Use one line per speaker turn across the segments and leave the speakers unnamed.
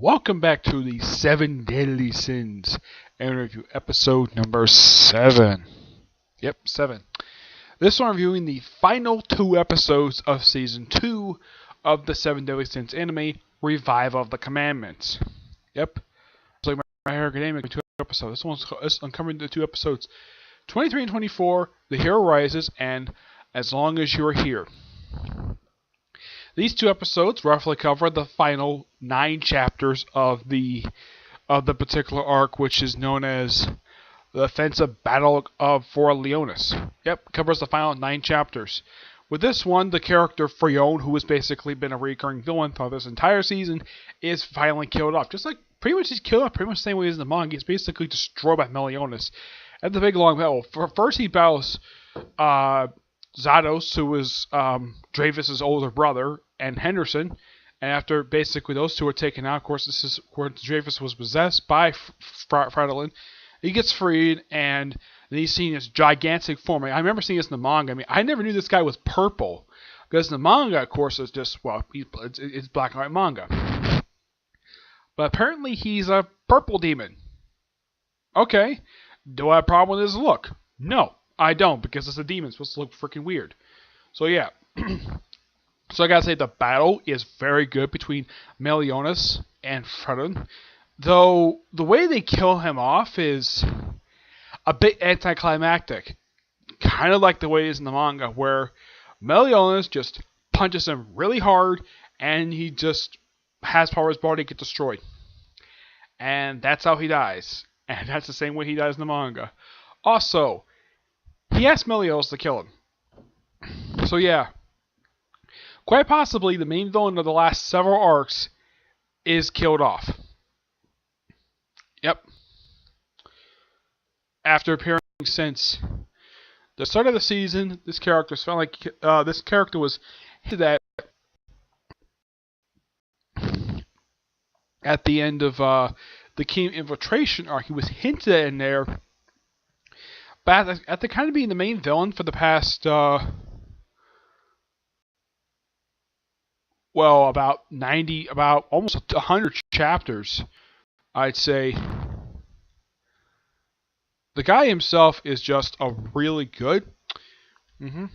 welcome back to the Seven Deadly Sins and review episode number 7. Yep, 7. This one reviewing the final 2 episodes of season 2 of the Seven Deadly Sins anime, Revive of the Commandments. Yep, it's like My Hero Academia, 2 episodes. I'm covering the 2 episodes, 23 and 24, The Hero Rises, and As Long as You're Here. These 2 episodes roughly cover the final 9 chapters of the particular arc, which is known as the Offensive Battle for Leonis. Yep, covers the final 9 chapters. With this one, the character Freon, who has basically been a recurring villain throughout this entire season, is finally killed off. Just like pretty much he's killed off pretty much the same way as in the manga. He's basically destroyed by Meliodas. At the big long battle, first he battles Zados, who is Dravis' older brother, and Henderson. And after basically those 2 are taken out, of course, this is where Dravis was possessed by Fridolin. He gets freed, and then he's seen this gigantic form. I remember seeing this in the manga. I never knew this guy was purple. Because in the manga, of course, it's just, well, it's black and white manga. But apparently he's a purple demon. Okay. Do I have a problem with his look? No, I don't, because it's a demon. It's supposed to look freaking weird. So, yeah. So I gotta say, the battle is very good between Meliodas and Fredon. Though, the way they kill him off is a bit anticlimactic. Kind of like the way it is in the manga, where Meliodas just punches him really hard, and he just has power his body get destroyed. And that's how he dies. And that's the same way he dies in the manga. Also, he asked Meliodas to kill him. So yeah. Quite possibly, the main villain of the last several arcs is killed off. Yep. After appearing since the start of the season, this character was hinted at the end of the Kingdom Infiltration arc. He was hinted at in there, but after kind of being the main villain for the past about almost 100 chapters, I'd say. The guy himself is just a really good. Now,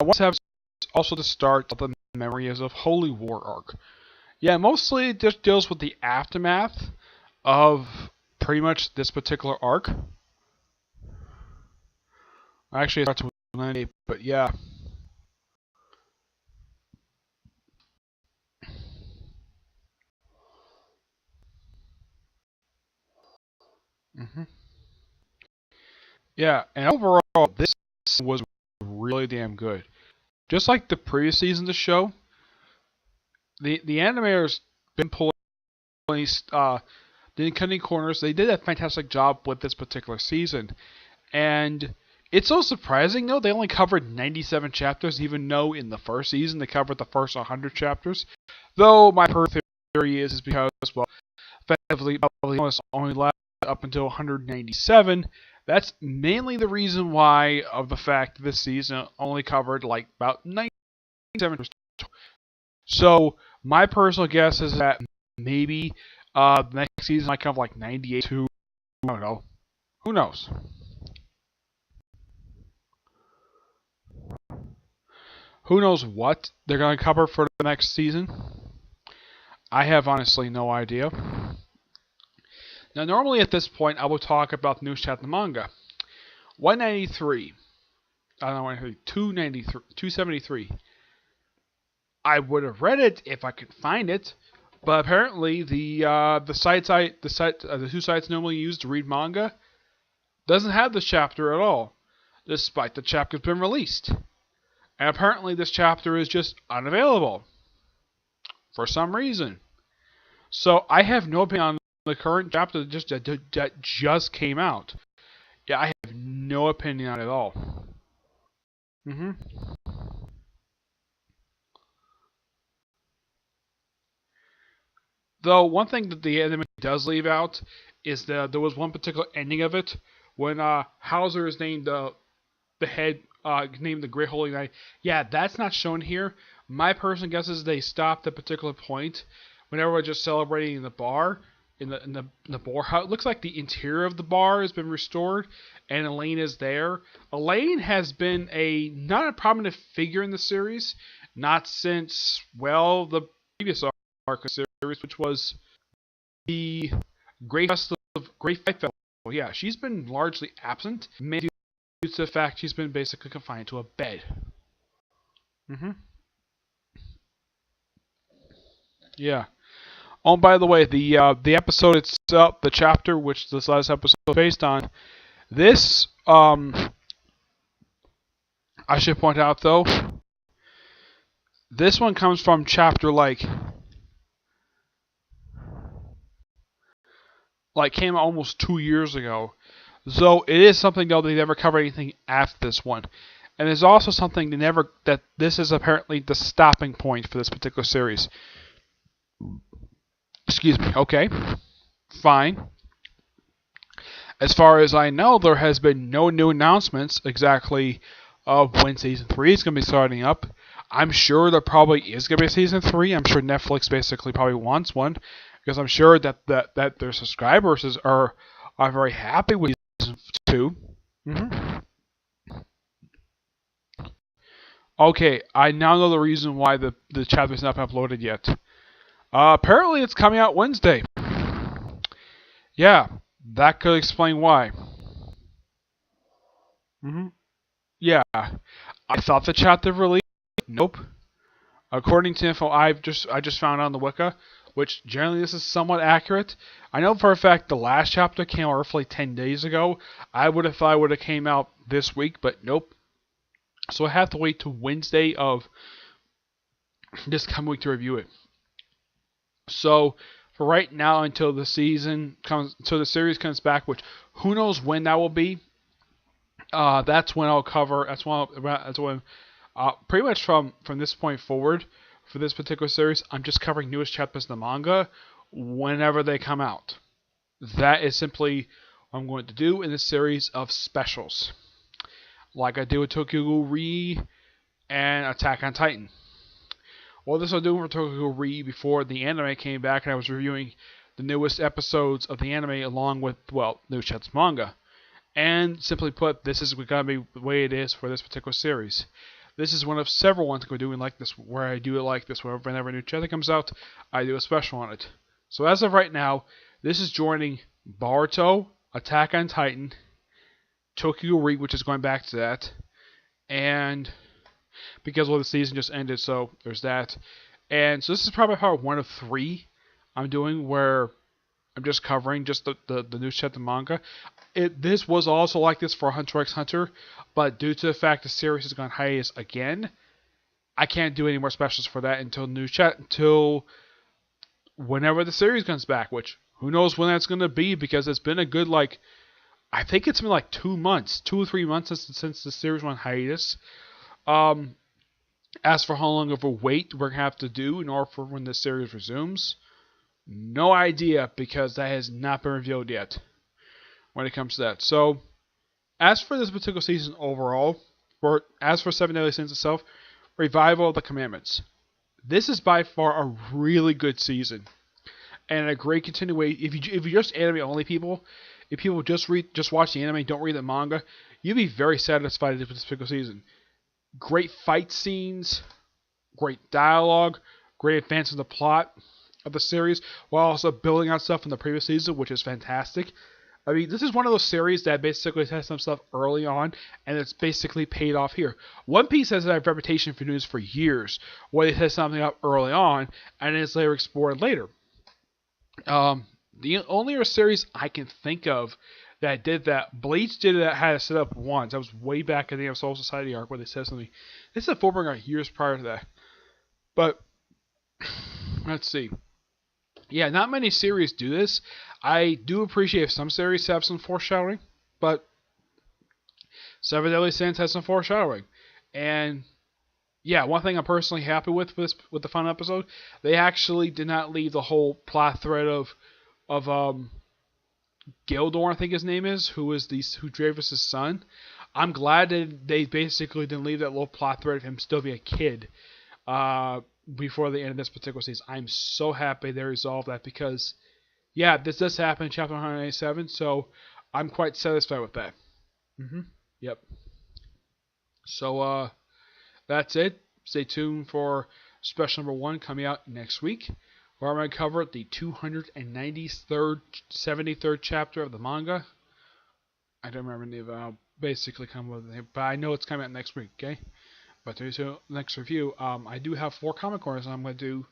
I want to have also the start of the Memories of Holy War arc. Yeah, mostly it just deals with the aftermath of pretty much this particular arc. Actually, it starts with 98, but yeah. Yeah, and overall, this was really damn good. Just like the previous season of the show, the animators been pulling didn't cut any corners. They did a fantastic job with this particular season, and it's so surprising though they only covered 97 chapters, even though in the first season they covered the first 100 chapters. Though my personal theory is because effectively only lasted up until 197. That's mainly the reason why of the fact that this season only covered like about 97%. So my personal guess is that maybe the next season might cover like 98 to, I don't know. Who knows? Who knows what they're going to cover for the next season? I have honestly no idea. Now, normally at this point, I will talk about the news chapter manga. 193. I don't know, 193. 273. I would have read it if I could find it, but apparently the 2 sites normally used to read manga doesn't have this chapter at all, despite the chapter's been released. And apparently this chapter is just unavailable for some reason. So I have no opinion on the current chapter that just came out. Yeah, I have no opinion on it at all. Though one thing that the anime does leave out is that there was one particular ending of it when Hauser is named the head, named the Great Holy Knight. Yeah, that's not shown here, My personal guess is they stopped at a particular point whenever we're just celebrating in the bar. In the bar, how it looks like the interior of the bar has been restored, and Elaine is there. Elaine has been not a prominent figure in the series, not since the previous arc of the series, which was the Great Fight Festival. Yeah, she's been largely absent, maybe due to the fact she's been basically confined to a bed. Mm-hmm. Yeah. Oh, by the way, the episode itself, the chapter which this last episode is based on, this I should point out though, this one comes from chapter came out almost 2 years ago. So it is something though they never covered anything after this one. And there's also something that this is apparently the stopping point for this particular series. Excuse me. Okay. Fine. As far as I know, there has been no new announcements exactly of when Season 3 is going to be starting up. I'm sure there probably is going to be a Season 3. I'm sure Netflix basically probably wants one, because I'm sure that their subscribers are very happy with Season 2. Mm-hmm. Okay, I now know the reason why the chapter is not uploaded yet. Apparently it's coming out Wednesday. Yeah, that could explain why. Mm-hmm. Yeah, I thought the chapter released. Nope. According to info I just found on the Wiki, which generally this is somewhat accurate. I know for a fact the last chapter came out roughly 10 days ago. I would have thought it would have came out this week, but nope. So I have to wait to Wednesday of this coming week to review it. So for right now, until the series comes back, which who knows when that will be. That's when I'll cover. That's when pretty much from this point forward for this particular series, I'm just covering newest chapters in the manga whenever they come out. That is simply what I'm going to do in this series of specials, like I did with Tokyo Ghoul Re and Attack on Titan. Well, this I'm doing for Tokyo Ghoul Re before the anime came back, and I was reviewing the newest episodes of the anime along with new chapters manga. And simply put, this is going to be the way it is for this particular series. This is one of several ones we're doing like this, where I do it like this. Whenever a new chapter comes out, I do a special on it. So as of right now, this is joining Boruto, Attack on Titan, Tokyo Ghoul Re, which is going back to that, and because the season just ended, so there's that. And so this is probably part 1 of 3 I'm doing, where I'm just covering just the new chapter manga. This was also like this for Hunter x Hunter, but due to the fact the series has gone hiatus again, I can't do any more specials for that until whenever the series comes back, which who knows when that's going to be, because it's been a good I think it's been 2 months, 2 or 3 months since the series went hiatus. As for how long of a wait we're going to have to do in order for when the series resumes, no idea, because that has not been revealed yet when it comes to that. So, as for this particular season overall, as for Seven Deadly Sins itself, Revival of the Commandments. This is by far a really good season, and a great continuation. If you just anime only people, if people just watch the anime, don't read the manga, you'll be very satisfied with this particular season. Great fight scenes, great dialogue, great advance in the plot of the series, while also building on stuff from the previous season, which is fantastic. I mean, this is one of those series that basically has some stuff early on, and it's basically paid off here. One Piece has a reputation for doing this for years, where it has something up early on, and it's later explored later. The only other series I can think of that did that, Bleach did that, had it set up once. That was way back in the Soul Society arc where they said something. This is a Fullbringer years prior to that. But, let's see. Yeah, not many series do this. I do appreciate if some series have some foreshadowing, but Seven Deadly Sins has some foreshadowing. And yeah, one thing I'm personally happy with the final episode, they actually did not leave the whole plot thread of Gildor, I think his name is, who Dravis' son. I'm glad that they basically didn't leave that little plot thread of him still being a kid. before the end of this particular season. I'm so happy they resolved that because, yeah, this does happen in chapter 187, so I'm quite satisfied with that. Yep. So, that's it. Stay tuned for special number 1 coming out next week, where I'm going to cover the 293rd, 73rd chapter of the manga. I don't remember the name of it. I'll basically come with it, but I know it's coming out next week, okay? But there's a next review. I do have 4 comic corners I'm going to do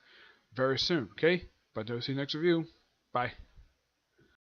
very soon, okay? But there's the next review. Bye.